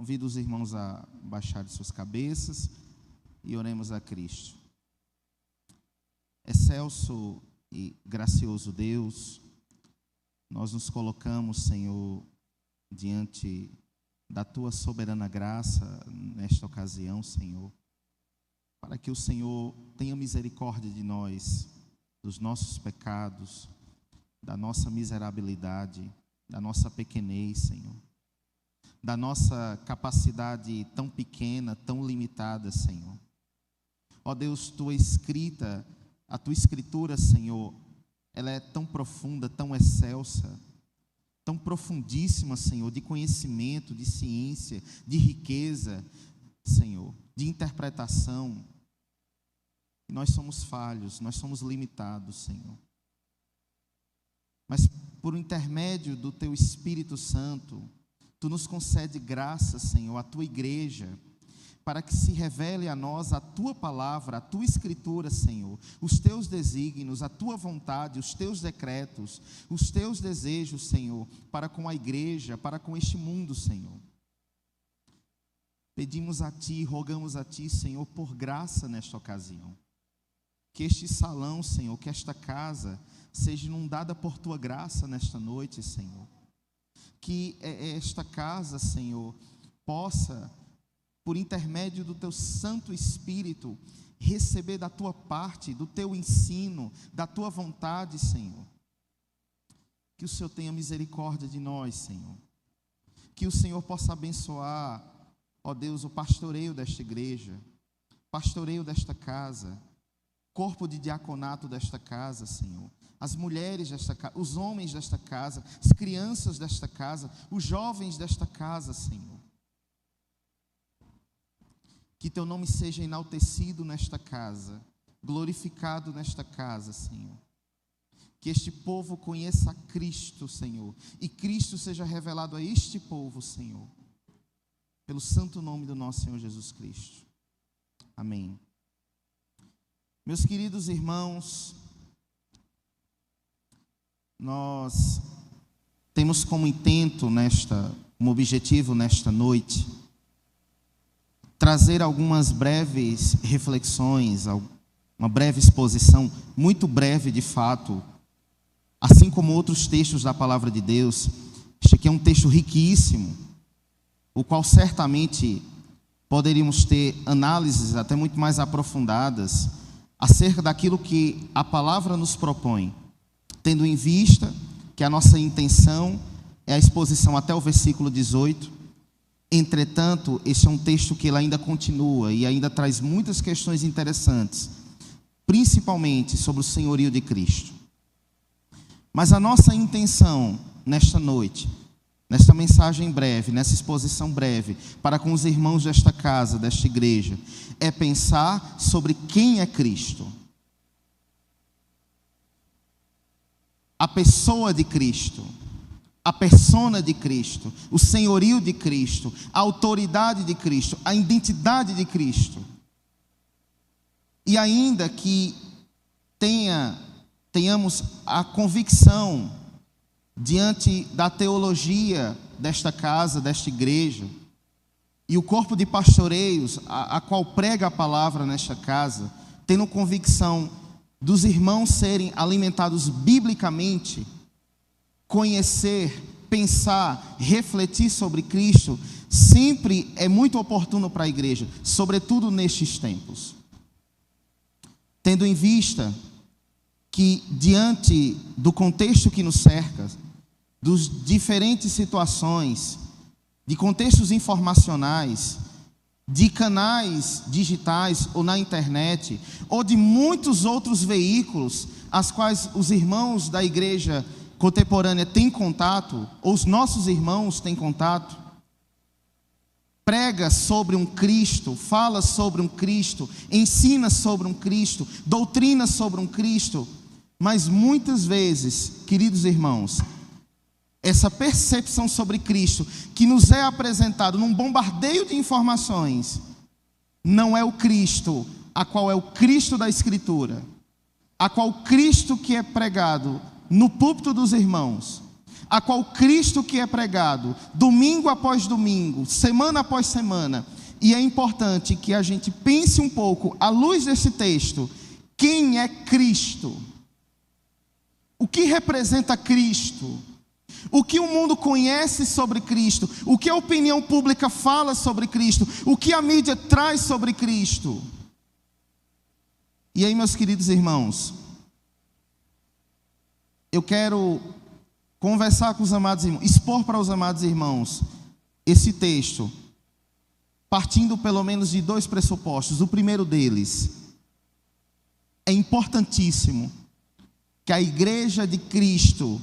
Convido os irmãos a baixarem suas cabeças e oremos a Cristo. Excelso e gracioso Deus, nós nos colocamos, Senhor, diante da Tua soberana graça nesta ocasião, Senhor, para que o Senhor tenha misericórdia de nós, dos nossos pecados, da nossa miserabilidade, da nossa pequenez, Senhor, da nossa capacidade tão pequena, tão limitada, Senhor. Ó Deus, a Tua Escritura, Senhor, ela é tão profunda, tão excelsa, tão profundíssima, Senhor, de conhecimento, de ciência, de riqueza, Senhor, de interpretação. E nós somos falhos, nós somos limitados, Senhor. Mas por intermédio do Teu Espírito Santo, Tu nos concede graça, Senhor, à Tua igreja, para que se revele a nós a Tua palavra, a Tua Escritura, Senhor, os Teus desígnios, a Tua vontade, os Teus decretos, os Teus desejos, Senhor, para com a igreja, para com este mundo, Senhor. Pedimos a Ti, rogamos a Ti, Senhor, por graça nesta ocasião. Que este salão, Senhor, que esta casa seja inundada por Tua graça nesta noite, Senhor. Que esta casa, Senhor, possa, por intermédio do Teu Santo Espírito, receber da Tua parte, do Teu ensino, da Tua vontade, Senhor. Que o Senhor tenha misericórdia de nós, Senhor. Que o Senhor possa abençoar, ó Deus, o pastoreio desta igreja, pastoreio desta casa, corpo de diaconato desta casa, Senhor. As mulheres desta casa, os homens desta casa, as crianças desta casa, os jovens desta casa, Senhor. Que Teu nome seja enaltecido nesta casa, glorificado nesta casa, Senhor. Que este povo conheça a Cristo, Senhor, e Cristo seja revelado a este povo, Senhor, pelo santo nome do nosso Senhor Jesus Cristo. Amém. Meus queridos irmãos, nós temos como intento, como objetivo nesta noite, trazer algumas breves reflexões, uma breve exposição, muito breve de fato, assim como outros textos da Palavra de Deus. Este aqui é um texto riquíssimo, o qual certamente poderíamos ter análises até muito mais aprofundadas acerca daquilo que a Palavra nos propõe, tendo em vista que a nossa intenção é a exposição até o versículo 18. Entretanto, este é um texto que ele ainda continua e ainda traz muitas questões interessantes, principalmente sobre o senhorio de Cristo. Mas a nossa intenção nesta noite, nesta mensagem breve, nessa exposição breve, para com os irmãos desta casa, desta igreja, é pensar sobre quem é Cristo. A pessoa de Cristo, a persona de Cristo, o senhorio de Cristo, a autoridade de Cristo, a identidade de Cristo. E ainda que tenhamos a convicção, diante da teologia desta casa, desta igreja, e o corpo de pastoreios, a qual prega a palavra nesta casa, tendo convicção dos irmãos serem alimentados biblicamente, conhecer, pensar, refletir sobre Cristo, sempre é muito oportuno para a igreja, sobretudo nestes tempos. Tendo em vista que, diante do contexto que nos cerca, dos diferentes situações, de contextos informacionais, de canais digitais ou na internet, ou de muitos outros veículos, as quais os irmãos da igreja contemporânea têm contato, ou os nossos irmãos têm contato, prega sobre um Cristo, fala sobre um Cristo, ensina sobre um Cristo, doutrina sobre um Cristo, mas muitas vezes, queridos irmãos, essa percepção sobre Cristo, que nos é apresentado num bombardeio de informações, não é o Cristo, a qual é o Cristo da Escritura, a qual Cristo que é pregado no púlpito dos irmãos, a qual Cristo que é pregado, domingo após domingo, semana após semana. E é importante que a gente pense um pouco, à luz desse texto, quem é Cristo? O que representa Cristo? O que o mundo conhece sobre Cristo? O que a opinião pública fala sobre Cristo? O que a mídia traz sobre Cristo? E aí, meus queridos irmãos, eu quero conversar com os amados irmãos, expor para os amados irmãos esse texto, partindo pelo menos de 2 pressupostos. O primeiro deles, é importantíssimo que a igreja de Cristo,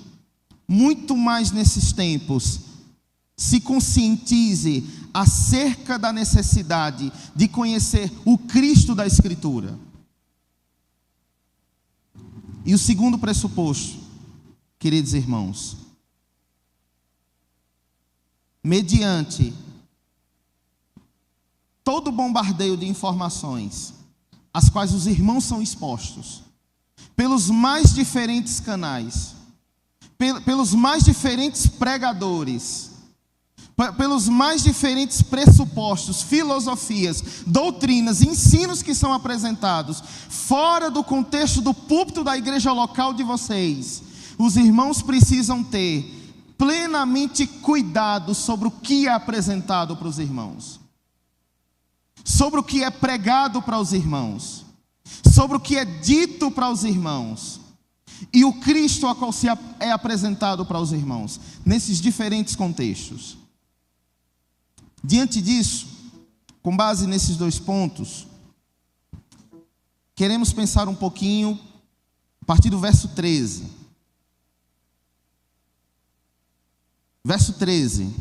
muito mais nesses tempos, se conscientize acerca da necessidade de conhecer o Cristo da Escritura. E o segundo pressuposto, queridos irmãos, mediante todo o bombardeio de informações, às quais os irmãos são expostos, pelos mais diferentes canais, pelos mais diferentes pregadores, pelos mais diferentes pressupostos, filosofias, doutrinas, ensinos que são apresentados, fora do contexto do púlpito da igreja local de vocês, os irmãos precisam ter plenamente cuidado sobre o que é apresentado para os irmãos, sobre o que é pregado para os irmãos, sobre o que é dito para os irmãos, e o Cristo a qual se é apresentado para os irmãos, nesses diferentes contextos. Diante disso, com base nesses 2 pontos, queremos pensar um pouquinho, a partir do verso 13. Verso 13.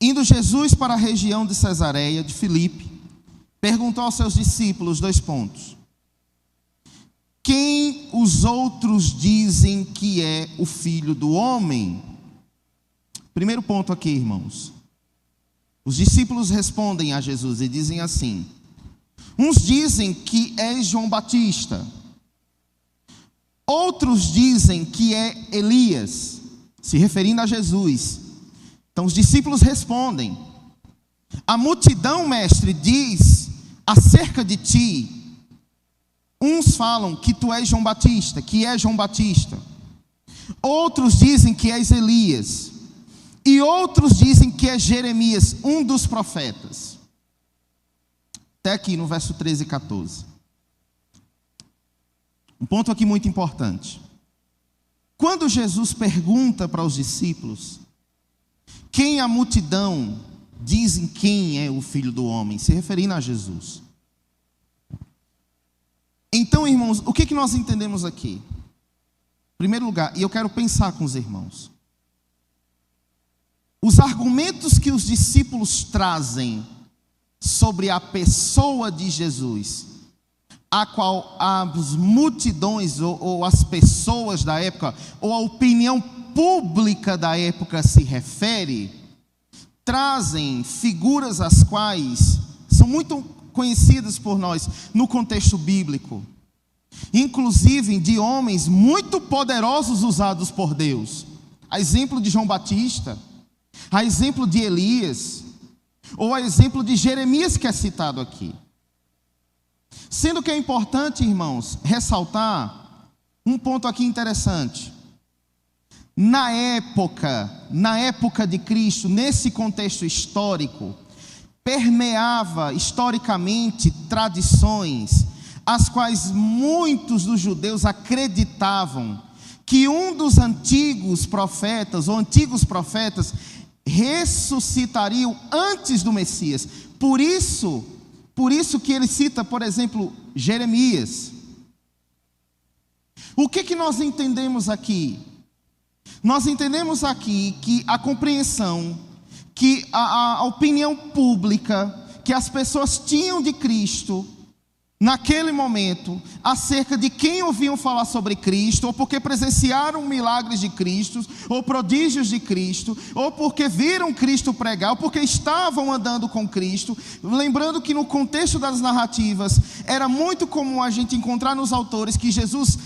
Indo Jesus para a região de Cesareia de Filipe, perguntou aos seus discípulos 2 pontos. Quem os outros dizem que é o Filho do Homem? Primeiro ponto aqui, irmãos. Os discípulos respondem a Jesus e dizem assim: uns dizem que é João Batista, outros dizem que é Elias, se referindo a Jesus. Então os discípulos respondem: a multidão, mestre, diz acerca de ti. Uns falam que tu és João Batista, que é João Batista. Outros dizem que és Elias. E outros dizem que é Jeremias, um dos profetas. Até aqui no verso 13 e 14. Um ponto aqui muito importante. Quando Jesus pergunta para os discípulos quem a multidão dizem quem é o Filho do Homem, se referindo a Jesus. Então, irmãos, o que nós entendemos aqui? Em primeiro lugar, e eu quero pensar com os irmãos, os argumentos que os discípulos trazem sobre a pessoa de Jesus, a qual as multidões ou as pessoas da época, ou a opinião pública da época se refere, trazem figuras as quais são muito conhecidas por nós no contexto bíblico, inclusive de homens muito poderosos usados por Deus, a exemplo de João Batista, a exemplo de Elias, ou a exemplo de Jeremias, que é citado aqui. Sendo que é importante, irmãos, ressaltar um ponto aqui interessante. Na época de Cristo, nesse contexto histórico, permeava historicamente tradições, as quais muitos dos judeus acreditavam que um dos antigos profetas, ou antigos profetas, ressuscitariam antes do Messias. Por isso que ele cita, por exemplo, Jeremias. O que nós entendemos aqui? Nós entendemos aqui que a compreensão, que a opinião pública que as pessoas tinham de Cristo naquele momento, acerca de quem ouviam falar sobre Cristo, ou porque presenciaram milagres de Cristo, ou prodígios de Cristo, ou porque viram Cristo pregar, ou porque estavam andando com Cristo. Lembrando que no contexto das narrativas, era muito comum a gente encontrar nos autores que Jesus,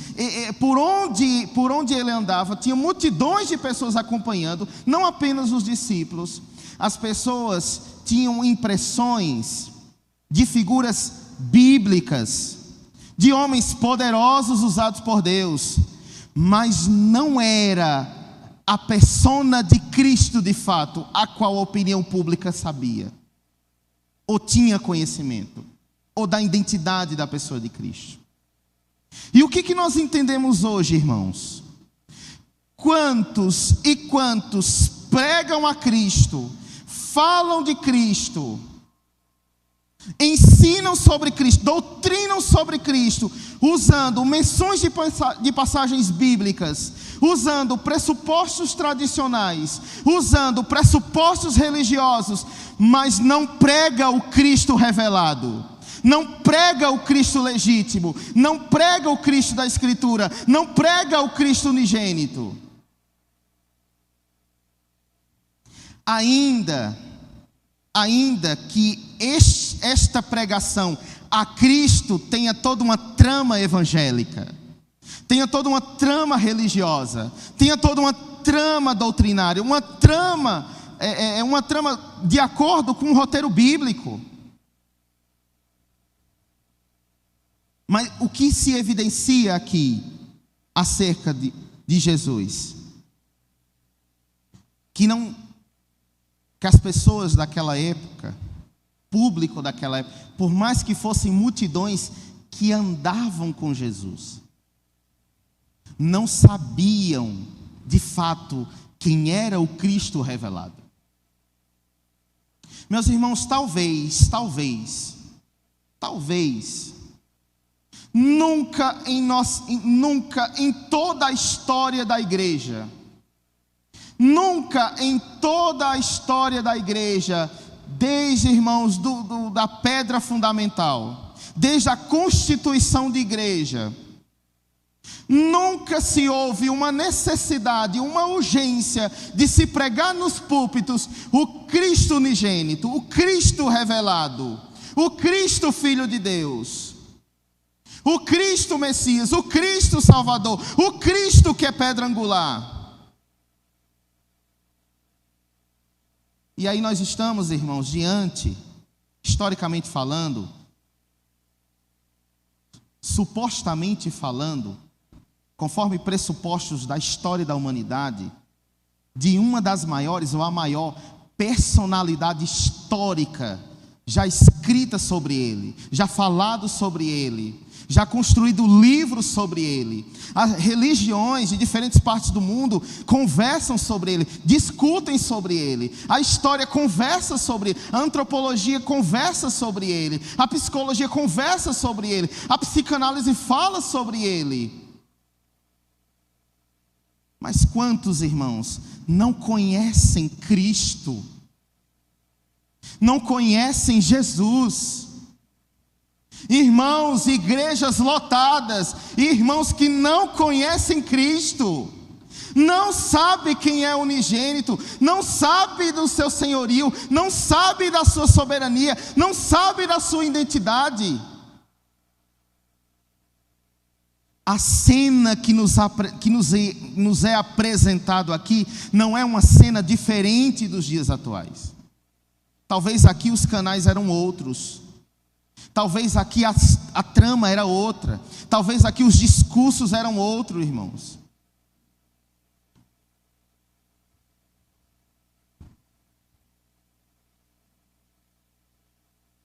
por onde ele andava, tinha multidões de pessoas acompanhando, não apenas os discípulos. As pessoas tinham impressões de figuras bíblicas, de homens poderosos usados por Deus, mas não era a persona de Cristo de fato, a qual a opinião pública sabia, ou tinha conhecimento, ou da identidade da pessoa de Cristo. E o que nós entendemos hoje, irmãos? Quantos e quantos pregam a Cristo, falam de Cristo, ensinam sobre Cristo, doutrinam sobre Cristo, usando menções de passagens bíblicas, usando pressupostos tradicionais, usando pressupostos religiosos, mas não prega o Cristo revelado, não prega o Cristo legítimo, não prega o Cristo da Escritura, não prega o Cristo unigênito. Ainda que esta pregação a Cristo tenha toda uma trama evangélica, tenha toda uma trama religiosa, tenha toda uma trama doutrinária, uma trama de acordo com o roteiro bíblico. Mas o que se evidencia aqui acerca de Jesus? Que as pessoas daquela época, público daquela época, por mais que fossem multidões que andavam com Jesus, não sabiam de fato quem era o Cristo revelado. Meus irmãos, talvez, nunca em toda a história da igreja, nunca em toda a história da igreja, desde, irmãos, da pedra fundamental, desde a constituição de igreja, nunca se houve uma necessidade, uma urgência de se pregar nos púlpitos o Cristo unigênito, o Cristo revelado, o Cristo Filho de Deus, o Cristo Messias, o Cristo Salvador, o Cristo que é pedra angular. E aí nós estamos, irmãos, diante, historicamente falando, supostamente falando, conforme pressupostos da história da humanidade, de uma das maiores ou a maior personalidade histórica já escrita sobre ele, já falado sobre ele, já construído livros sobre ele. As religiões de diferentes partes do mundo conversam sobre ele, discutem sobre ele. A história conversa sobre ele, a antropologia conversa sobre ele, a psicologia conversa sobre ele, a psicanálise fala sobre ele. Mas quantos, irmãos, não conhecem Cristo? Não conhecem Jesus? Irmãos, igrejas lotadas, irmãos que não conhecem Cristo, não sabe quem é unigênito, não sabe do seu senhorio, não sabe da sua soberania, não sabe da sua identidade. A cena que nos é apresentado aqui não é uma cena diferente dos dias atuais. Talvez aqui os canais eram outros. Talvez aqui a trama era outra. Talvez aqui os discursos eram outros, irmãos.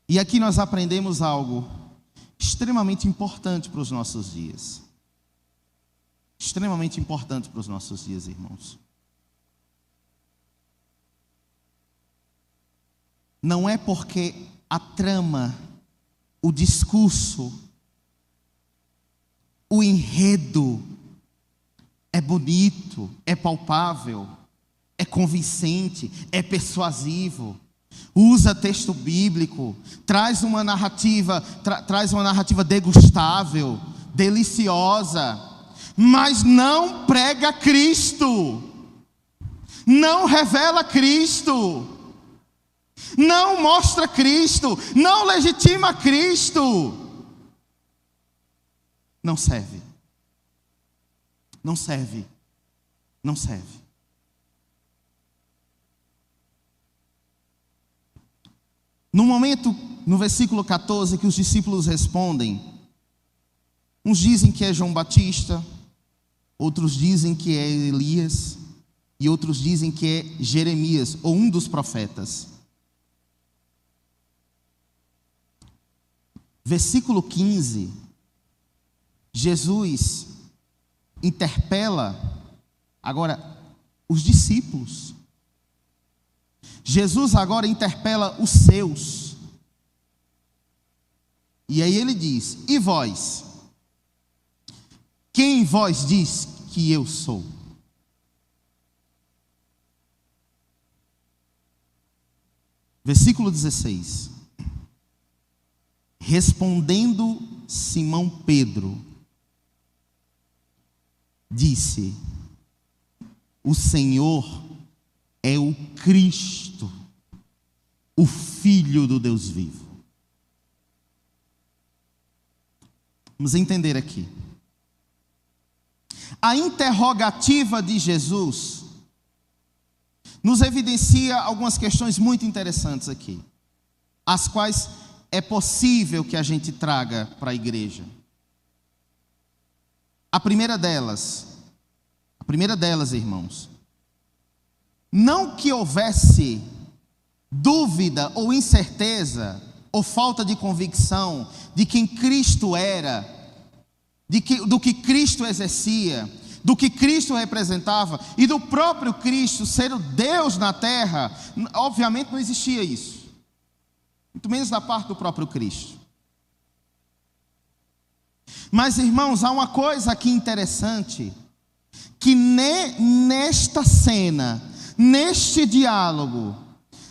E aqui nós aprendemos algo extremamente importante para os nossos dias. Extremamente importante para os nossos dias, irmãos. Não é porque a trama, o discurso, o enredo é bonito, é palpável, é convincente, é persuasivo. usa texto bíblico, traz uma narrativa degustável, deliciosa, mas não prega Cristo, não revela Cristo, não mostra Cristo, não legitima Cristo. Não serve. Não serve. Não serve. No momento, no versículo 14, que os discípulos respondem, uns dizem que é João Batista, outros dizem que é Elias, e outros dizem que é Jeremias, ou um dos profetas. Versículo 15, Jesus interpela agora os discípulos. Jesus agora interpela os seus. E aí ele diz: e vós? Quem vós diz que eu sou? Versículo 16. Respondendo Simão Pedro, disse: o Senhor é o Cristo, o Filho do Deus vivo. Vamos entender aqui. A interrogativa de Jesus nos evidencia algumas questões muito interessantes aqui, as quais é possível que a gente traga para a igreja. A primeira delas, irmãos, não que houvesse dúvida ou incerteza ou falta de convicção de quem Cristo era, do que Cristo exercia, do que Cristo representava e do próprio Cristo ser o Deus na terra. Obviamente não existia isso, muito menos da parte do próprio Cristo. Mas, irmãos, há uma coisa aqui interessante, que nesta cena, neste diálogo,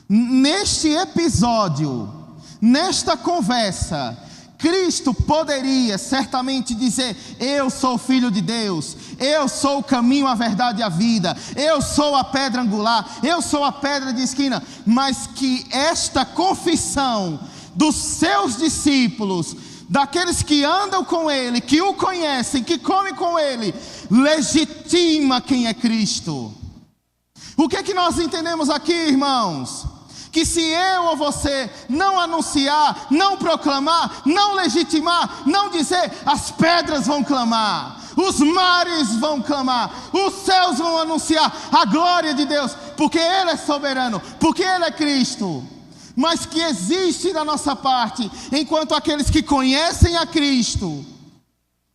neste episódio, nesta conversa, Cristo poderia certamente dizer: eu sou o Filho de Deus, eu sou o caminho, a verdade e a vida, eu sou a pedra angular, eu sou a pedra de esquina. Mas que esta confissão dos seus discípulos, daqueles que andam com Ele, que o conhecem, que comem com Ele, legitima quem é Cristo. O que é que nós entendemos aqui, irmãos? Que se eu ou você não anunciar, não proclamar, não legitimar, não dizer, as pedras vão clamar, os mares vão clamar, os céus vão anunciar a glória de Deus, porque Ele é soberano, porque Ele é Cristo. Mas que existe da nossa parte, enquanto aqueles que conhecem a Cristo,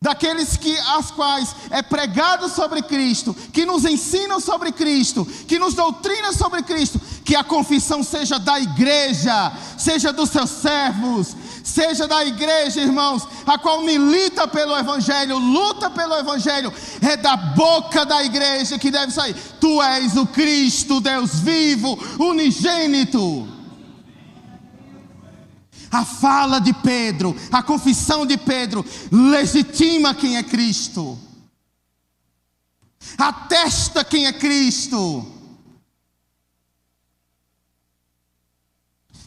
daqueles às quais é pregado sobre Cristo, que nos ensinam sobre Cristo, que nos doutrinam sobre Cristo, que a confissão seja da igreja, seja dos seus servos, seja da igreja, irmãos, a qual milita pelo Evangelho, luta pelo Evangelho, é da boca da igreja que deve sair: tu és o Cristo, Deus vivo, unigênito. A fala de Pedro, a confissão de Pedro, legitima quem é Cristo, atesta quem é Cristo.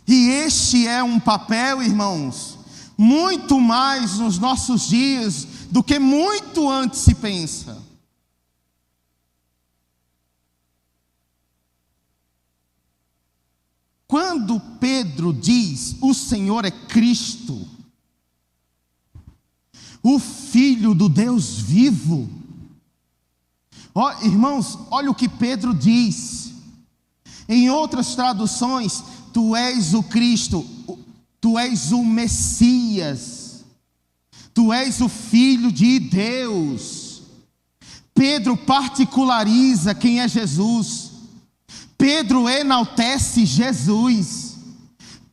E este é um papel, irmãos, muito mais nos nossos dias do que muito antes se pensa. Quando Pedro diz: o Senhor é Cristo, o Filho do Deus vivo, irmãos, olha o que Pedro diz. Em outras traduções, tu és o Cristo, tu és o Messias, tu és o Filho de Deus. Pedro particulariza quem é Jesus. Pedro enaltece Jesus.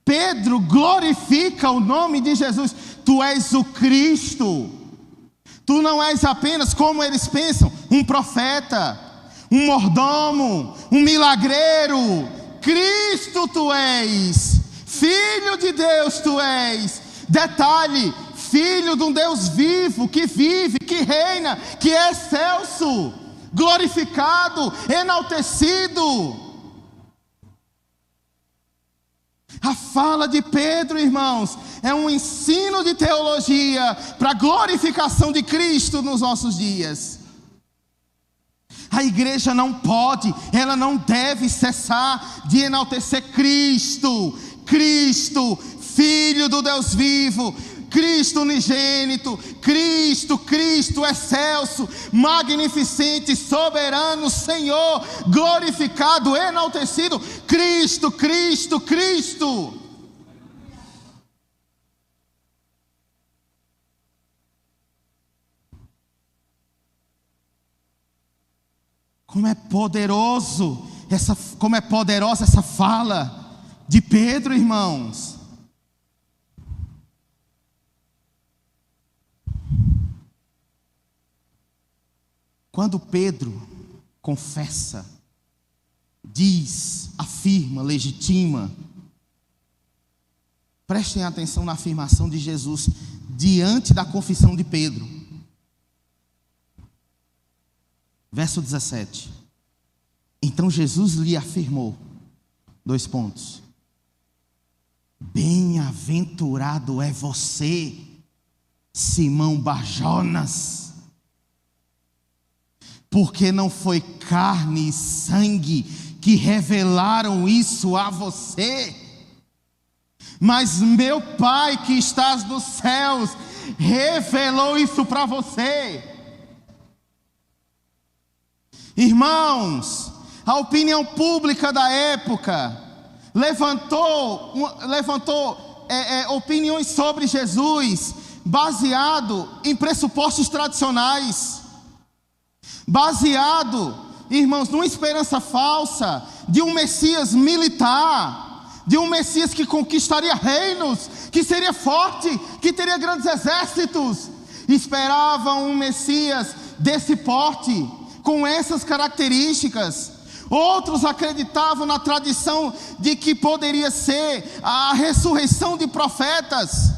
Pedro glorifica o nome de Jesus. Tu és o Cristo. Tu não és apenas, como eles pensam, um profeta, um mordomo, um milagreiro. Cristo tu és, Filho de Deus tu és. Detalhe, Filho de um Deus vivo, que vive, que reina, que é excelso, glorificado, enaltecido. A fala de Pedro, irmãos, é um ensino de teologia para a glorificação de Cristo nos nossos dias. A igreja não pode, ela não deve cessar de enaltecer Cristo, Cristo, Filho do Deus vivo, Cristo unigênito, Cristo excelso, magnificente, soberano, Senhor, glorificado, enaltecido, Cristo. Como é poderosa essa fala de Pedro, irmãos. Quando Pedro confessa, diz, afirma, legitima, prestem atenção na afirmação de Jesus diante da confissão de Pedro. Verso 17. Então Jesus lhe afirmou, 2 pontos. Bem-aventurado é você, Simão Barjonas, porque não foi carne e sangue que revelaram isso a você, mas meu Pai que estás nos céus revelou isso para você. Irmãos, a opinião pública da época levantou opiniões sobre Jesus baseado em pressupostos tradicionais, baseado, irmãos, numa esperança falsa de um Messias militar, de um Messias que conquistaria reinos, que seria forte, que teria grandes exércitos. Esperavam um Messias desse porte, com essas características. Outros acreditavam na tradição de que poderia ser a ressurreição de profetas.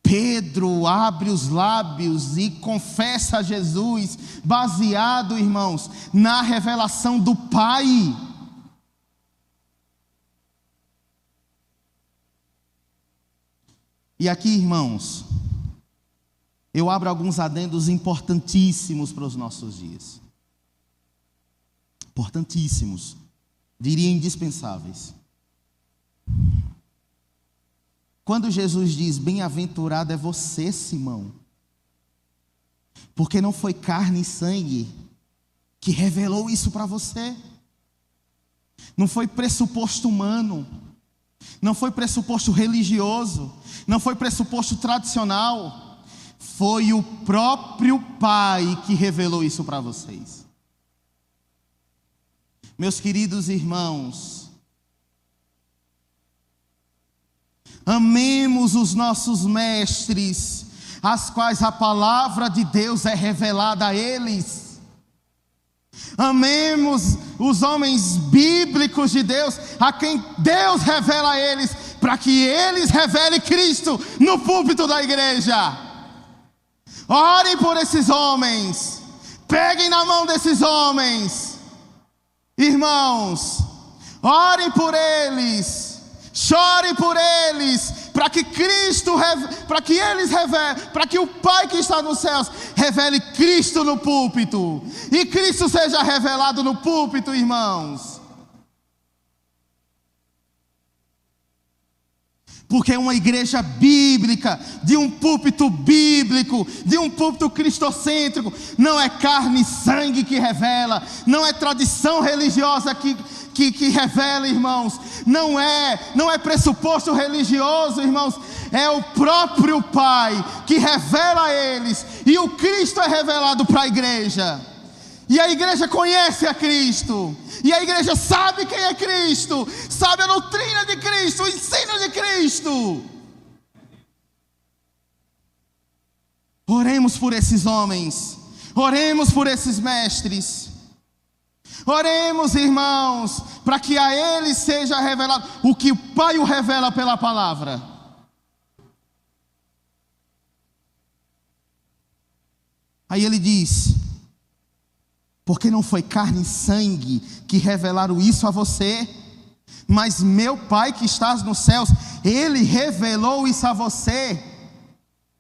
Pedro abre os lábios e confessa a Jesus, baseado, irmãos, na revelação do Pai. E aqui, irmãos, eu abro alguns adendos importantíssimos para os nossos dias. Importantíssimos, diria indispensáveis. Quando Jesus diz, bem-aventurado é você, Simão, porque não foi carne e sangue que revelou isso para você. Não foi pressuposto humano, não foi pressuposto religioso, não foi pressuposto tradicional. Foi o próprio Pai que revelou isso para vocês. Meus queridos irmãos, amemos os nossos mestres, as quais a palavra de Deus é revelada a eles. Amemos os homens bíblicos de Deus, a quem Deus revela a eles, para que eles revelem Cristo no púlpito da igreja. Orem por esses homens, peguem na mão desses homens, irmãos, orem por eles, chorem por eles, para que para que o Pai que está nos céus revele Cristo no púlpito, e Cristo seja revelado no púlpito, irmãos. Porque uma igreja bíblica, de um púlpito bíblico, de um púlpito cristocêntrico, não é carne e sangue que revela, não é tradição religiosa que revela, irmãos, não é pressuposto religioso, irmãos, é o próprio Pai que revela a eles, e o Cristo é revelado para a igreja, e a igreja conhece a Cristo, e a igreja sabe quem é Cristo, sabe a doutrina de Cristo, o ensino de Cristo. Oremos por esses homens, oremos por esses mestres, Oremos, irmãos, para que a Ele seja revelado o que o Pai o revela pela palavra. Aí ele diz: porque não foi carne e sangue que revelaram isso a você, mas meu Pai que estás nos céus, Ele revelou isso a você,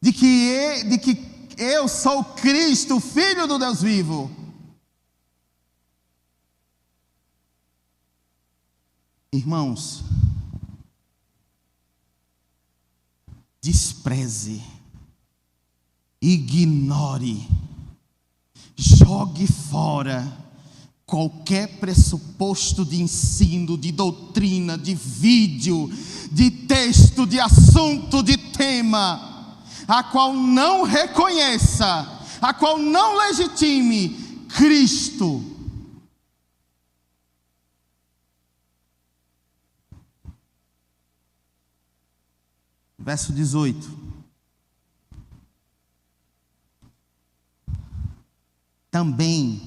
de que eu sou Cristo, Filho do Deus vivo. Irmãos, despreze, ignore, jogue fora qualquer pressuposto de ensino, de doutrina, de vídeo, de texto, de assunto, de tema, a qual não reconheça, a qual não legitime Cristo. Verso 18. Também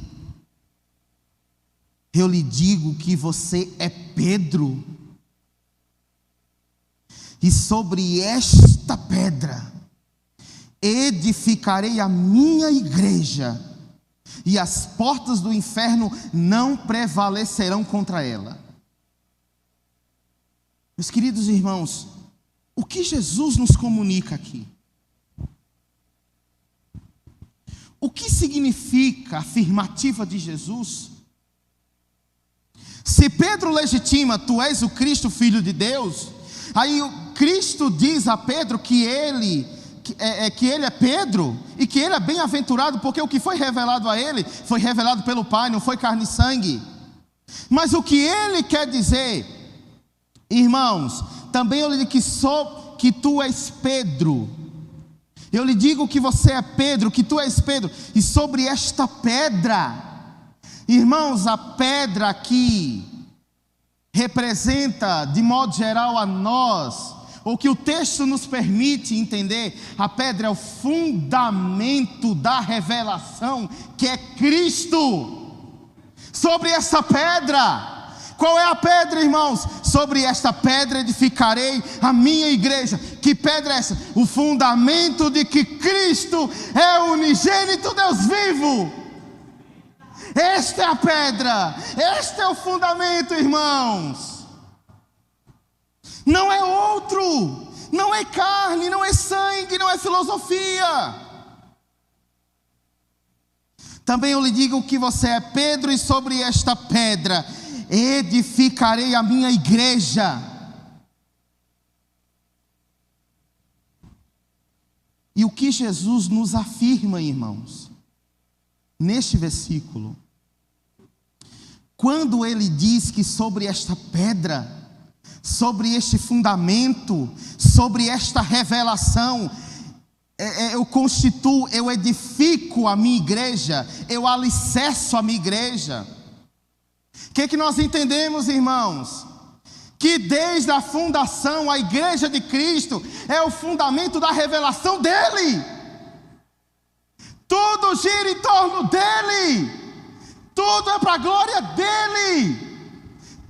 eu lhe digo que você é Pedro, e sobre esta pedra edificarei a minha igreja, e as portas do inferno não prevalecerão contra ela. Meus queridos irmãos, o que Jesus nos comunica aqui? O que significa a afirmativa de Jesus? Se Pedro legitima, tu és o Cristo, Filho de Deus, aí o Cristo diz a Pedro que ele é Pedro, e que ele é bem-aventurado, porque o que foi revelado a ele, foi revelado pelo Pai, não foi carne e sangue. Mas o que ele quer dizer, irmãos, também eu lhe digo que tu és Pedro. Eu lhe digo que você é Pedro, que tu és Pedro, e sobre esta pedra, irmãos, a pedra aqui representa, de modo geral, a nós, ou que o texto nos permite entender, a pedra é o fundamento da revelação, que é Cristo. Sobre essa pedra, qual é a pedra, irmãos? Sobre esta pedra edificarei a minha igreja. Que pedra é essa? O fundamento de que Cristo é o unigênito Deus vivo. Esta é a pedra, este é o fundamento, irmãos. Não é outro, não é carne, não é sangue, não é filosofia. Também eu lhe digo que você é Pedro, e sobre esta pedra edificarei a minha igreja. E o que Jesus nos afirma, irmãos, neste versículo, quando ele diz que sobre esta pedra, sobre este fundamento, sobre esta revelação, eu edifico a minha igreja, eu alicerço a minha igreja. O que nós entendemos, irmãos? Que desde a fundação, a igreja de Cristo é o fundamento da revelação dele. Tudo gira em torno dele, tudo é para a glória dele,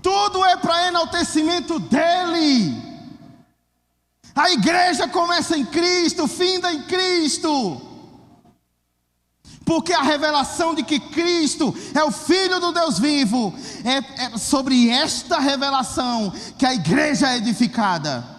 tudo é para enaltecimento dele. A igreja começa em Cristo, finda em Cristo, porque a revelação de que Cristo é o Filho do Deus vivo, é sobre esta revelação que a igreja é edificada.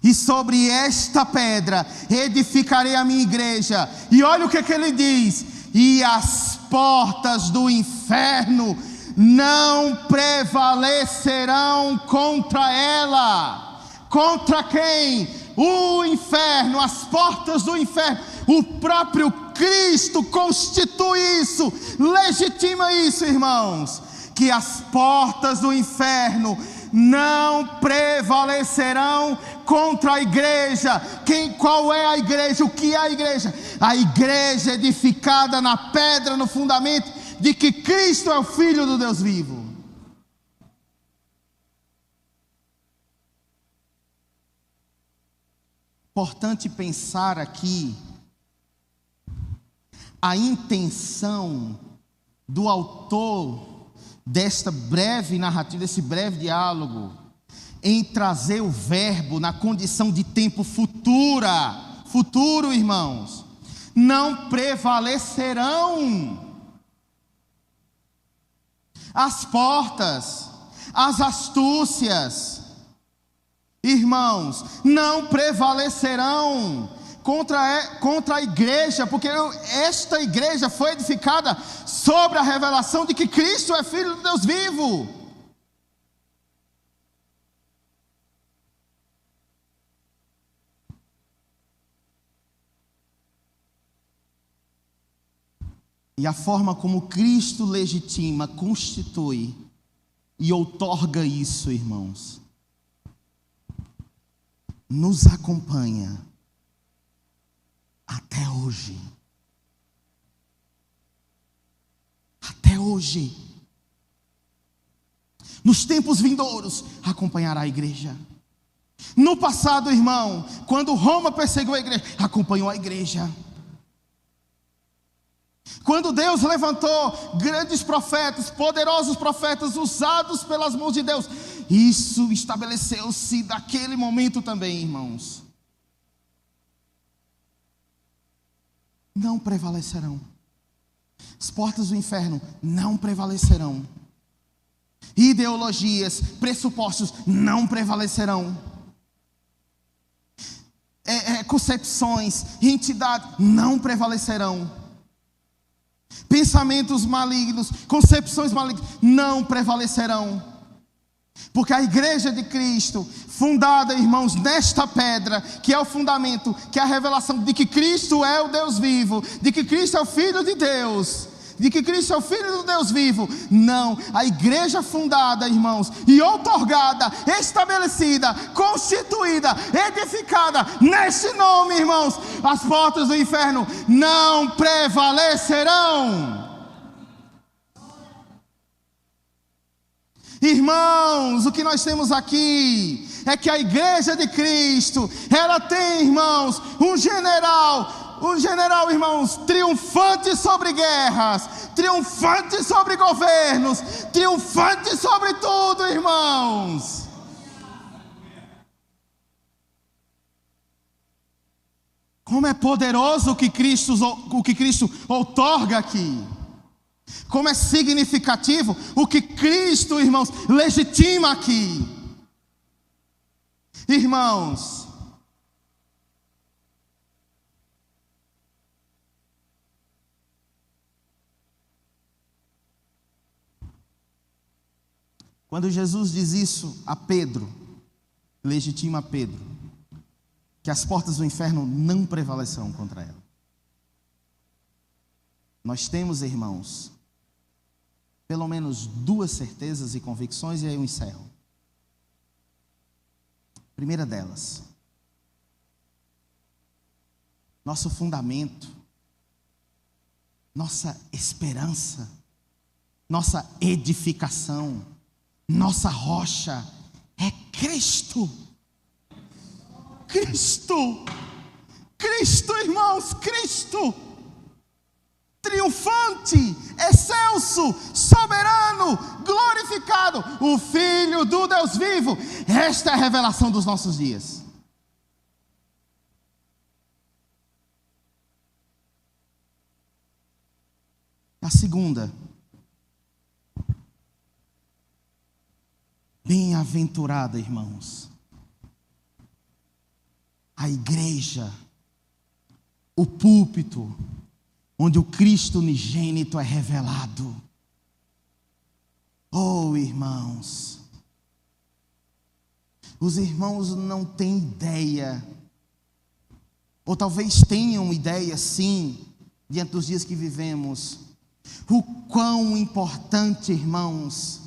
E sobre esta pedra edificarei a minha igreja. E olha o que ele diz: e as portas do inferno não prevalecerão contra ela. Contra quem? O inferno, as portas do inferno. O próprio Cristo constitui isso, legitima isso, irmãos, que as portas do inferno não prevalecerão contra a igreja. Qual é a igreja? O que é a igreja? A igreja edificada na pedra, no fundamento de que Cristo é o Filho do Deus vivo. Importante pensar aqui a intenção do autor desta breve narrativa, desse breve diálogo, em trazer o verbo na condição de tempo futuro, irmãos. Não prevalecerão as portas, as astúcias, irmãos, não prevalecerão contra a igreja, porque esta igreja foi edificada sobre a revelação de que Cristo é Filho de Deus vivo. E a forma como Cristo legitima, constitui e outorga isso, irmãos, nos acompanha até hoje. Até hoje. Nos tempos vindouros, acompanhará a igreja. No passado, irmão, quando Roma perseguiu a igreja, acompanhou a igreja. Quando Deus levantou grandes profetas, poderosos profetas, usados pelas mãos de Deus, isso estabeleceu-se daquele momento também, irmãos. Não prevalecerão. As portas do inferno não prevalecerão. Ideologias, pressupostos não prevalecerão. Concepções, entidades não prevalecerão. Pensamentos malignos, concepções malignas não prevalecerão. Porque a igreja de Cristo, fundada, irmãos, nesta pedra, que é o fundamento, que é a revelação de que Cristo é o Deus vivo, de que Cristo é o Filho de Deus, de que Cristo é o Filho do Deus vivo. Não, a igreja fundada, irmãos, e outorgada, estabelecida, constituída, edificada neste nome, irmãos, as portas do inferno não prevalecerão. Irmãos, o que nós temos aqui é que a igreja de Cristo, ela tem, irmãos, um general, irmãos, triunfante sobre guerras, triunfante sobre governos, triunfante sobre tudo, irmãos. Como é poderoso o que Cristo outorga aqui. Como é significativo o que Cristo, irmãos, legitima aqui. Irmãos, quando Jesus diz isso a Pedro, legitima a Pedro, que as portas do inferno não prevalecerão contra ela. Nós temos, irmãos, pelo menos duas certezas e convicções, e aí eu encerro. Primeira delas, nosso fundamento, nossa esperança, nossa edificação, nossa rocha é Cristo. Cristo, irmãos, Cristo. Triunfante, excelso, soberano, glorificado, o Filho do Deus vivo. Esta é a revelação dos nossos dias. A segunda, bem-aventurada, irmãos, a igreja, o púlpito, onde o Cristo unigênito é revelado. Oh, irmãos, os irmãos não têm ideia, ou talvez tenham ideia, sim, diante dos dias que vivemos, o quão importante, irmãos,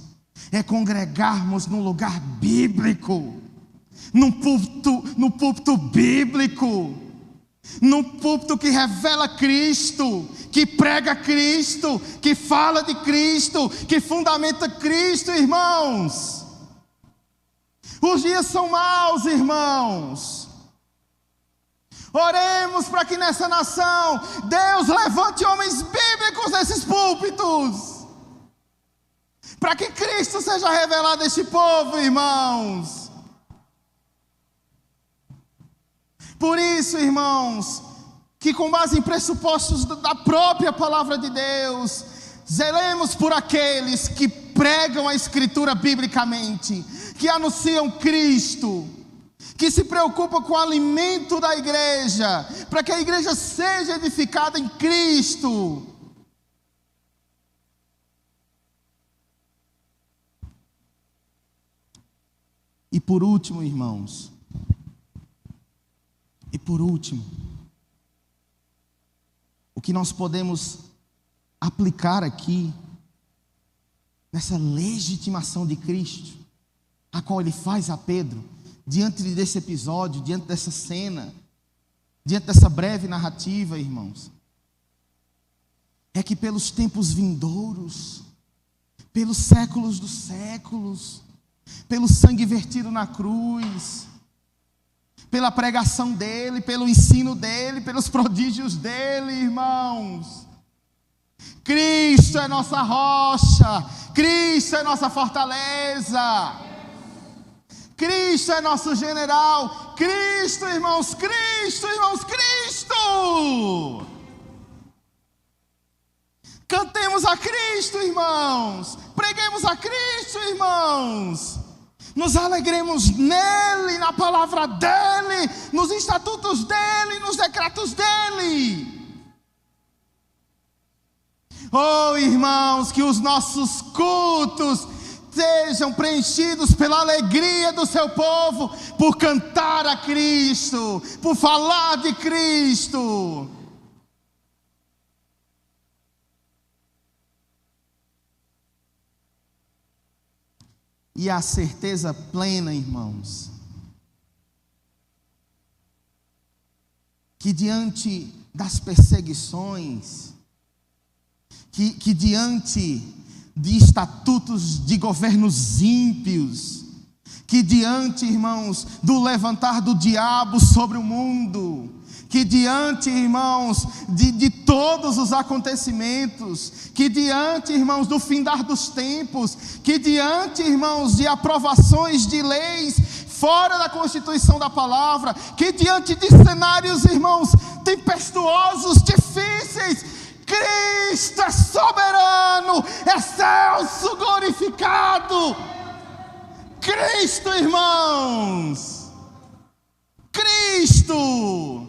é congregarmos num lugar bíblico, no púlpito bíblico, num púlpito que revela Cristo, que prega Cristo, que fala de Cristo, que fundamenta Cristo, irmãos. Os dias são maus, irmãos. Oremos para que nessa nação Deus levante homens bíblicos nesses púlpitos. para que Cristo seja revelado a este povo, irmãos. Por isso, irmãos, que com base em pressupostos da própria palavra de Deus, zelemos por aqueles que pregam a Escritura biblicamente, que anunciam Cristo, que se preocupam com o alimento da igreja, para que a igreja seja edificada em Cristo. E por último, irmãos, o que nós podemos aplicar aqui, nessa legitimação de Cristo, a qual ele faz a Pedro, diante desse episódio, diante dessa cena, diante dessa breve narrativa, irmãos, é que pelos tempos vindouros, pelos séculos dos séculos, pelo sangue vertido na cruz, pela pregação dele, pelo ensino dele, pelos prodígios dele, irmãos, Cristo é nossa rocha, Cristo é nossa fortaleza, Cristo é nosso general, Cristo, irmãos, Cristo, irmãos, Cristo. Cantemos a Cristo, irmãos, preguemos a Cristo, irmãos, nos alegremos nele, na palavra dele, nos estatutos dele, nos decretos dele. Oh, irmãos, que os nossos cultos sejam preenchidos pela alegria do seu povo, por cantar a Cristo, por falar de Cristo. E a certeza plena, irmãos, que diante das perseguições, que diante de estatutos de governos ímpios, que diante, irmãos, do levantar do diabo sobre o mundo, que diante, irmãos, de todos os acontecimentos, que diante, irmãos, do findar dos tempos, que diante, irmãos, de aprovações de leis fora da constituição da palavra, que diante de cenários, irmãos, tempestuosos, difíceis, Cristo é soberano, excelso, glorificado. Cristo, irmãos, Cristo.